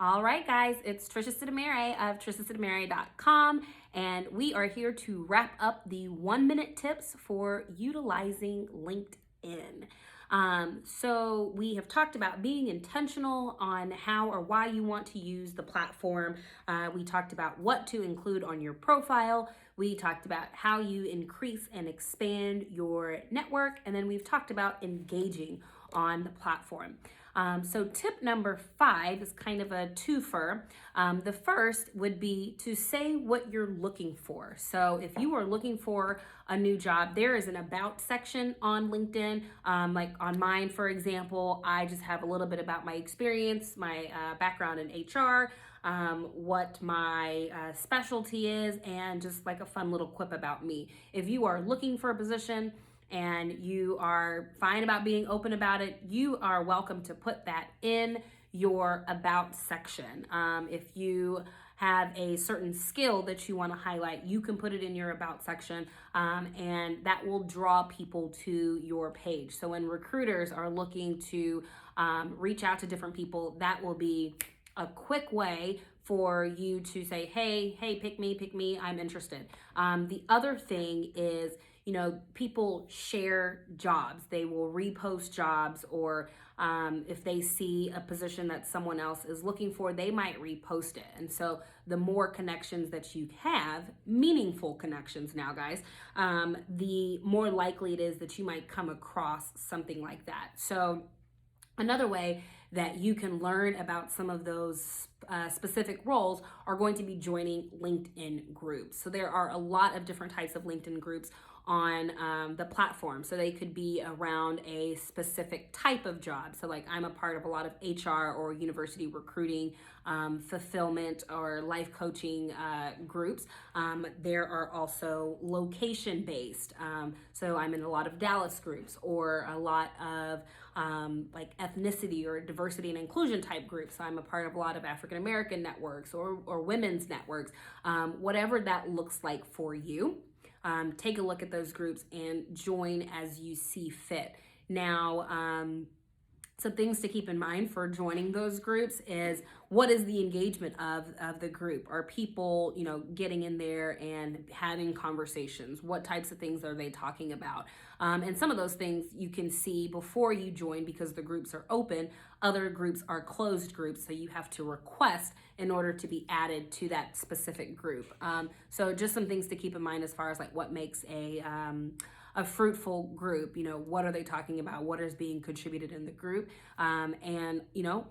All right, guys, it's Tricia Sidamere of triciasidamere.com, and we are here to wrap up the 1-minute tips for utilizing LinkedIn. So we have talked about being intentional on how or why you want to use the platform. We talked about what to include on your profile. We talked about how you increase and expand your network, and then we've talked about engaging on the platform. So tip number 5 is kind of a twofer. The first would be to say what you're looking for. So if you are looking for a new job, there is an about section on LinkedIn. Like on mine, for example, I just have a little bit about my experience, my background in HR, what my specialty is, and just like a fun little quip about me. If you are looking for a position, and you are fine about being open about it, you are welcome to put that in your about section. If you have a certain skill that you want to highlight, you can put it in your about section, and that will draw people to your page. So when recruiters are looking to reach out to different people, that will be a quick way for you to say, hey, pick me, I'm interested. The other thing is, people share jobs. They will repost jobs, or if they see a position that someone else is looking for, they might repost it. And so the more connections that you have, meaningful connections now, guys, the more likely it is that you might come across something like that. So another way that you can learn about some of those specific roles are going to be joining LinkedIn groups. So there are a lot of different types of LinkedIn groups on the platform. So they could be around a specific type of job. So like I'm a part of a lot of HR or university recruiting, fulfillment or life coaching groups. There are also location based. So I'm in a lot of Dallas groups, or a lot of like ethnicity or diversity and inclusion type groups. So I'm a part of a lot of African American networks or women's networks, whatever that looks like for you. Take a look at those groups and join as you see fit. Now, some things to keep in mind for joining those groups is, what is the engagement of the group? Are people, getting in there and having conversations? What types of things are they talking about? And some of those things you can see before you join, because the groups are open. Other groups are closed groups, so you have to request in order to be added to that specific group. So just some things to keep in mind as far as like what makes a fruitful group. What are they talking about? What is being contributed in the group? And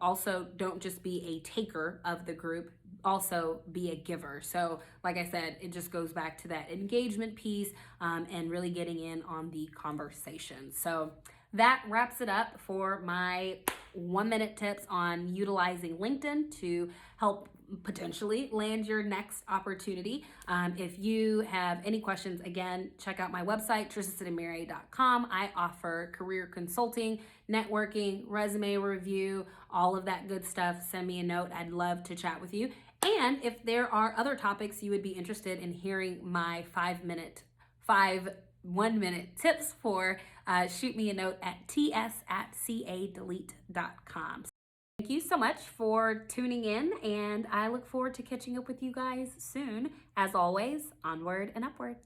also don't just be a taker of the group, also be a giver. So like I said, it just goes back to that engagement piece, and really getting in on the conversation. So that wraps it up for my 1-minute tips on utilizing LinkedIn to help potentially land your next opportunity. If you have any questions, again, check out my website, triciasidamere.com. I offer career consulting, networking, resume review, all of that good stuff. Send me a note. I'd love to chat with you. And if there are other topics you would be interested in hearing my 1-minute tips for, shoot me a note at ts@cadelete.com. Thank you so much for tuning in, and I look forward to catching up with you guys soon. As always, onward and upward.